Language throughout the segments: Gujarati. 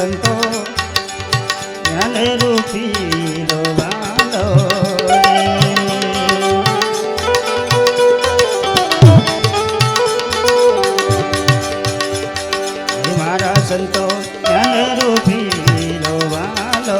સંતો જ્ઞાન રૂપી લો વાલો રે મારા સંતો જ્ઞાન રૂપી લો વાલો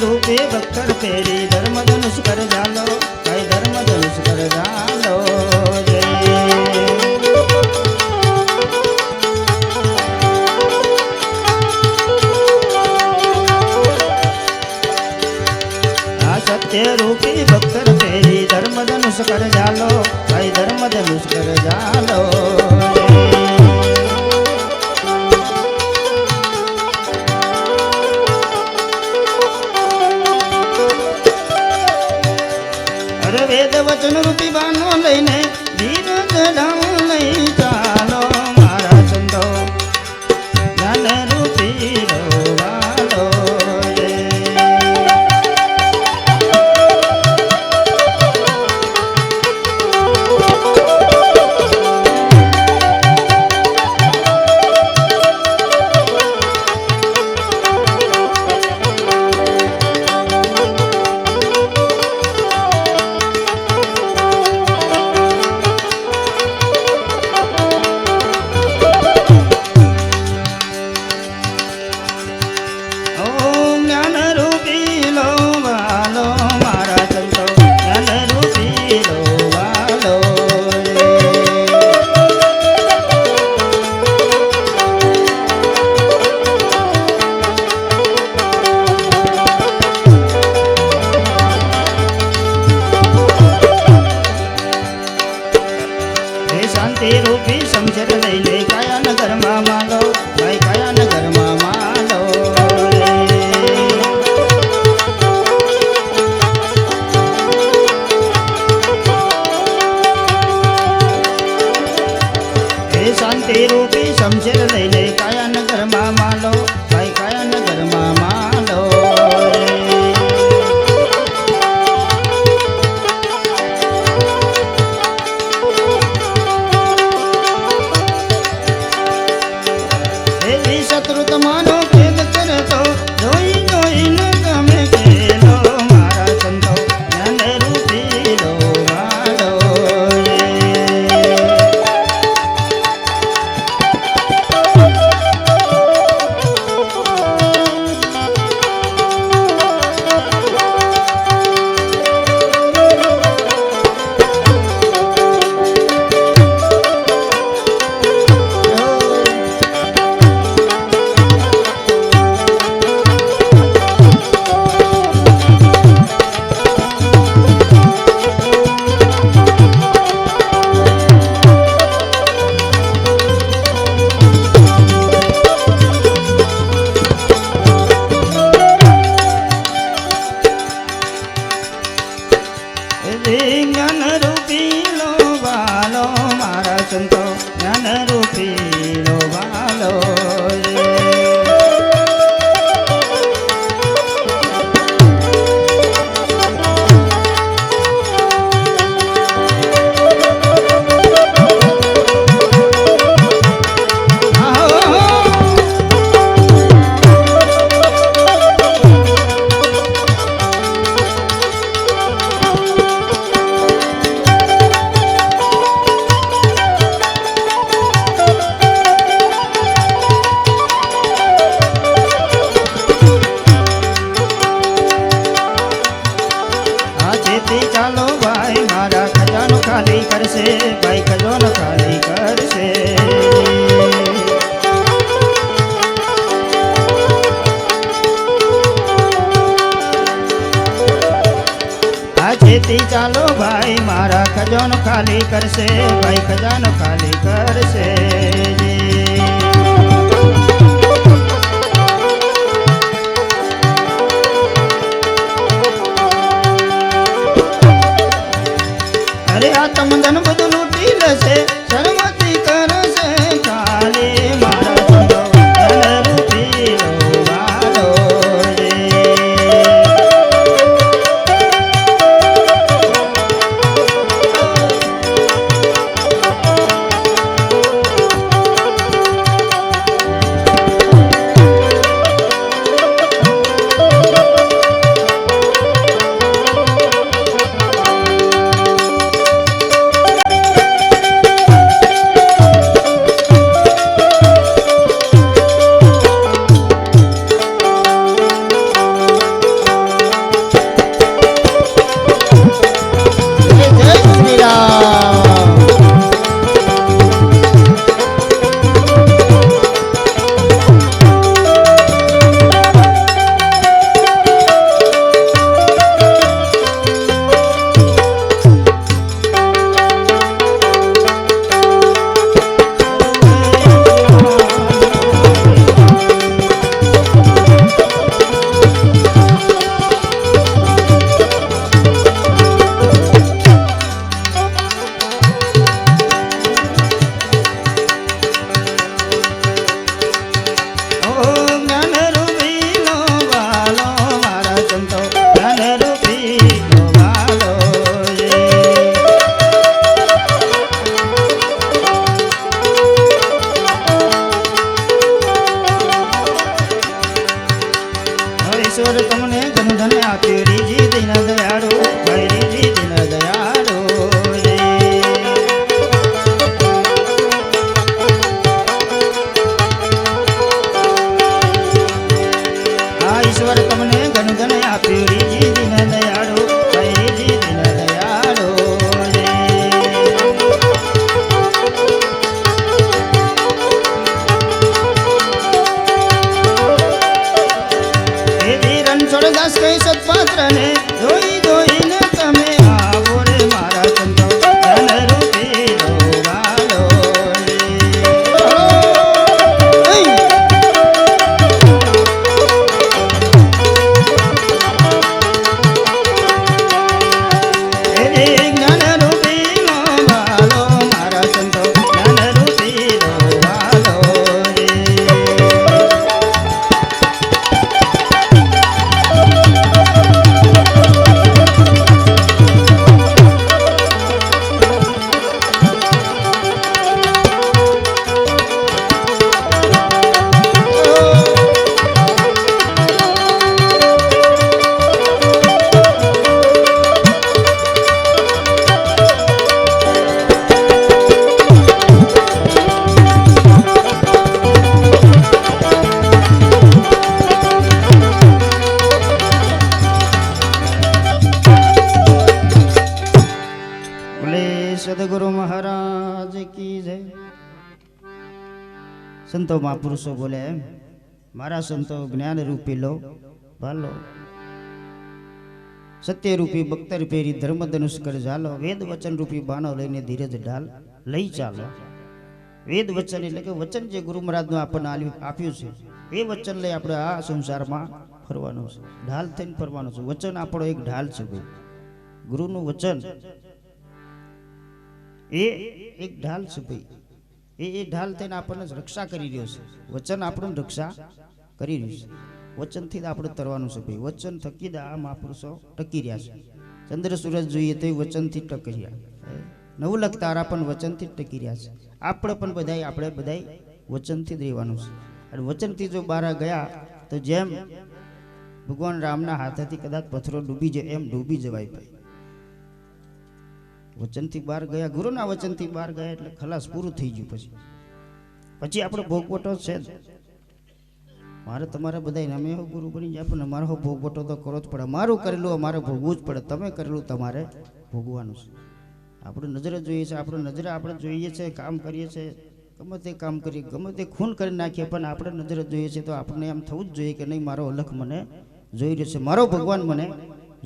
रूपे बख्तर पेरी धर्म धनुष कर जालो कई धर्म धनुष कर जालो आ सत्य रूपी बख्तर पेरी धर्म धनुष कर जालो कई धर्म धनुष कर जालो वेद वचन रूपी बानो लईने धीरज धाम लई चालो मारा संतो ज्ञान रूपी लो वालो शांति रूपी समझर लईने काया नगर मा मालो भाई काया नगर मा मालो हे शांति रूपी समझर लईने काया नगर मा मालो भाई काया नगर मा मालो शत्रु तमानो भेद करे तो जोई जोई न गमे खेलो मारा संतो ज्ञान रूपी लो वालो ज्ञान रूपी लो वालो मारा संतो ज्ञान रूपी लो वालो ચાલો ભાઈ મારા ખજાનો ખાલી કરશે ભાઈ ખજાનો ખાલી કરશે આ જેથી ચાલો ભાઈ મારા ખજાનો ખાલી કરશે ભાઈ ખજાનો ખાલી કરશે તમ ધન બધું લૂંટી લેશે શરમતી કરશે ખાલી મારા સંતો ધન રૂપી લો વાલો રે. ઈશ્વર તમને ધન આપ્યું રીજી દિન દયાળુ ભાઈ રીજી દિન દયાળુ રે. આ ઈશ્વર તમને ધન આપ્યું રીજી દિન દયાળુ ભાઈ રીજી દિન દયાળુ રે. રણછોડદાસ કઈ સત્પાત્ર ને જોઈ જોઈને તમે આવો રે મારા સંતો ધન રૂપી લો વાલો રે. જ્ઞાન રૂપી લો વાલો મારા સંતો જ્ઞાન રૂપી લો વાલો રે. સદગુરુ મહારાજ કી જય. સંતો મહાપુરુષો બોલે એમ મારા સંતો જ્ઞાન રૂપી લો ભાલો સત્ય રૂપી બખ્તર પેરી ધર્મ ધનુષ કર ઝાલો વેદ વચન રૂપી બાણો લઈને ધીરજ ઢાલ લઈ ચાલો. વેદ વચન એટલે કે વચન જે ગુરુ મહારાજનું આપણને આપ્યું છે એ વચન લઈ આપણે આ સંસારમાં ફરવાનું છે ઢાલ થઈને ફરવાનું છે. વચન આપણો એક ઢાલ છે ભાઈ. ગુરુનું વચન એ એક ઢાલ છે ભાઈ. એ ઢાલ થઈને આપણને રક્ષા કરી રહ્યો છે. વચન આપણને રક્ષા કરી રહ્યું છે. વચનથી જ આપણે તરવાનું છે ભાઈ. વચન થકી જ આ મહાપુરુષો ટકી રહ્યા છે. ચંદ્ર સૂરજ જોઈએ તો એ વચનથી ટકી રહ્યા. નવલખ તારા પણ વચનથી જ ટકી રહ્યા છે. આપણે પણ આપણે બધા વચનથી જ રહેવાનું છે. અને વચનથી જો બહાર ગયા તો જેમ ભગવાન રામના હાથેથી કદાચ પથ્થરો ડૂબી જાય એમ ડૂબી જવાય ભાઈ. વચનથી બહાર ગયા, ગુરુના વચનથી બહાર ગયા એટલે ખલાસ પૂરું થઈ ગયું. પછી આપણો ભોગવટો છે જ. મારે તમારે બધા અમે ગુરુ બની જાય પણ મારો ભોગવટો તો કરવો જ પડે. મારું કરેલું અમારે ભોગવું જ પડે. તમે કરેલું તમારે ભોગવાનું છે. આપણે નજરે જોઈએ છે, આપણે નજરે આપણે જોઈએ છે, કામ કરીએ છીએ, ગમે તે કામ કરીએ, ગમે તે ખૂન કરી નાખીએ, પણ આપણે નજરે જોઈએ છે તો આપણને એમ થવું જ જોઈએ કે નહીં મારો અલખ મને જોઈ રહ્યો છે, મારો ભગવાન મને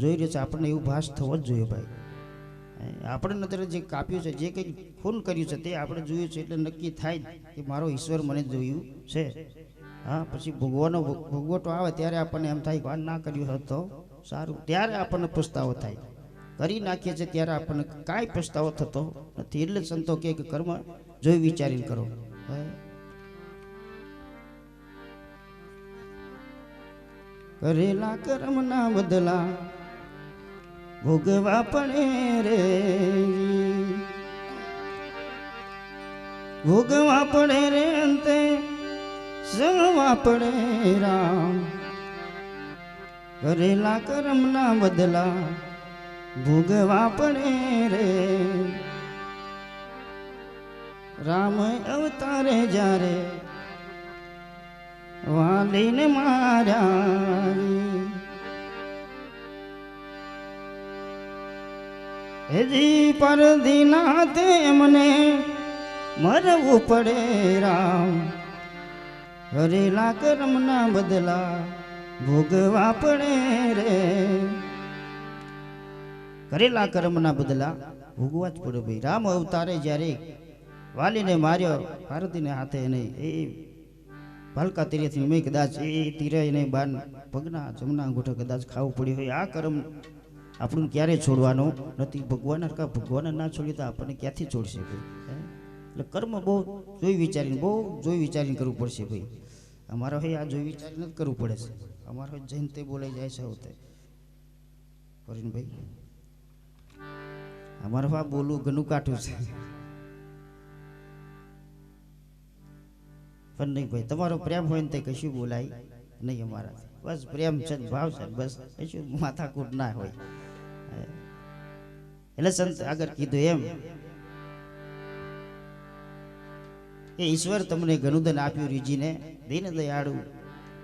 જોઈ રહ્યો છે. આપણને એવું ભાસ થવો જ જોઈએ ભાઈ. આપણે નજરે જે કાપ્યું છે, જે કંઈ ખૂન કર્યું છે તે આપણે જોયું છે એટલે નક્કી થાય કે મારો ઈશ્વર મને જોયું છે. હા, પછી ભોગવટો આવે ત્યારે આપણને એમ થાય કે આ ના કર્યું હોત તો સારું, ત્યારે આપણને પસ્તાવો થાય. કરી નાખીએ છીએ ત્યારે આપણને કાંઈ પછતાવો થતો નથી. એટલે સંતો કહે કે કર્મ જોઈ વિચારીને કરો. કરેલા કર્મના બદલા ભોગવા પડે રે, ભોગવા પડે રે, અંતે સહવા પડે રામ. કરેલા કર્મના બદલા ભોગવા પડે રે, રામ અવતારે જ્યારે વાલીને માર્યા, હેજી પરદીના તેમને મરવું પડે રામ. કરેલા કર્મના બદલા ભોગવા પડે રે, કરેલા કર્મના બદલા ભોગવા જ પડે ભાઈ. રામ અવતારે જ્યારે વાલીને માર્યો, પાર્વતીને હાથે એને એ ભાલકા તીરેથી મેં કદાચ એ તીરે એને બાર પગના જમના અંગૂઠે કદાચ ખાવું પડ્યું હોય. આ કર્મ આપણને ક્યારેય છોડવાનો નથી. ભગવાન ના છોડીએ તો આપણને ક્યાંથી છોડશે ભાઈ? એટલે કર્મ બહુ જોઈ વિચારીને કરવું પડશે ભાઈ. અમારે હોય આ જોઈ વિચારીને જ કરવું પડે છે. અમારે હોય જઈને તે બોલાઈ જાય છે હોતે કરીને ભાઈ, અમારે આ બોલવું ઘણું કાઠું છે. પણ નહીં ભાઈ, તમારો પ્રેમ હોય ને તે કશું બોલાય નહીં અમારાથી. બસ પ્રેમ છે, ભાવ છે, બસ કશું માથાકૂટ ના હોય. એટલે સંત આગળ કીધું એમ એ ઈશ્વર તમને ઘણું ધન આપ્યું રીજીને, દીન દયાળુ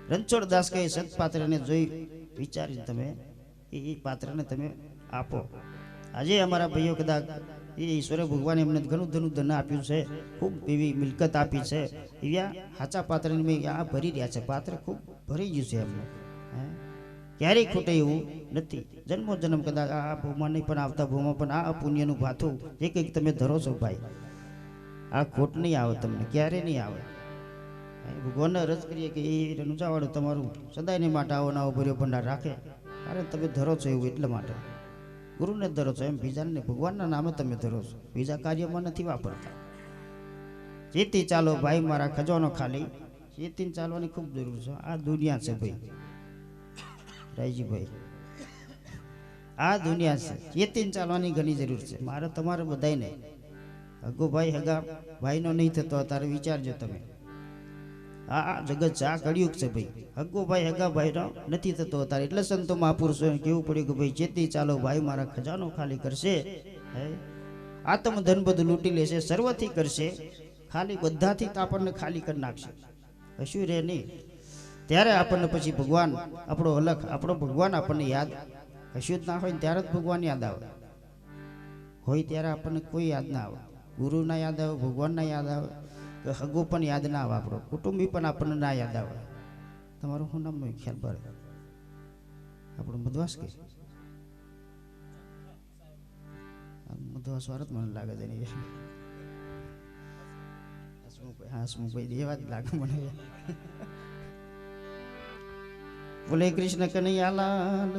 રણછોડદાસ કહે સત્પાત્રને જોઈ વિચારીને તમે એ પાત્રને તમે આપો. આજે અમારા ભાઈઓ કદાચ એ ઈશ્વરે ભગવાન એમને ઘણું ધન આપ્યું છે, ખૂબ એવી મિલકત આપી છે, એવા સાચા પાત્રને મેં આ ભરી રહ્યા છે. પાત્ર ખૂબ ભરી ગયું છે એમને, ક્યારેય ખૂટે એવું નથી. જન્મો જન્મ કદાચ આ ભૂમાં નહીં પણ આવતા ભૂમાં પણ આ પુણ્યનું ભાથું જે કંઈક તમે ધરો છો ભાઈ, આ ખોટ નહીં આવે તમને, ક્યારે નહીં આવે. ભગવાનને અરજ કરીએ કે એ રણુજાવાળું તમારું સદાયને માટે આવો નાવો ભર્યો ભંડાર રાખે, કારણ તમે ધરો છો એવું એટલા માટે. ગુરુને ધરો છો એમ, બીજાને ભગવાનના નામે તમે ધરો છો, બીજા કાર્યમાં નથી વાપરતા. જેથી ચાલો ભાઈ મારા ખજાનો ખાલી, જેથી ચાલવાની ખૂબ જરૂર છે. આ દુનિયા છે ભાઈ રાયજીભાઈ, આ દુનિયા છે, જેથી ચાલવાની ઘણી જરૂર છે. મારે તમારે બધાને હગો ભાઈ હગા ભાઈનો નહીં થતો તારે વિચારજો તમે. આ જગત છે, આ કળિયુગ છે ભાઈ. હગો ભાઈ હગા ભાઈનો નથી થતો તારે. એટલે સંતો મહાપુરુષો કેવું પડ્યું કે ભાઈ જેથી ચાલો ભાઈ મારા ખજાનો ખાલી કરશે, આત્મ ધન બધું લૂંટી લેશે, સર્વથી કરશે ખાલી, બધાથી આપણને ખાલી કરી નાખશે, કશું રહે નહીં. ત્યારે આપણને પછી ભગવાન આપણો અલખ, આપણો ભગવાન આપણને યાદ કશું જ ના હોય ને ત્યારે જ ભગવાન યાદ આવે. હોય ત્યારે આપણને કોઈ યાદ ના આવે. ગુરુ ના યાદ આવે, ભગવાન ના યાદ આવે, હગો પણ યાદ ના આવે, આપણો કુટુંબી પણ આપણને ના યાદ આવે. તમારું શું નામ ખ્યાલ પડે? આપણો મધવાસ કે મધવાસ વાળો મને લાગે છે નહીં. હસમુભાઈ એવા જ લાગે મને. બોલે કૃષ્ણ કનૈયા લાલ.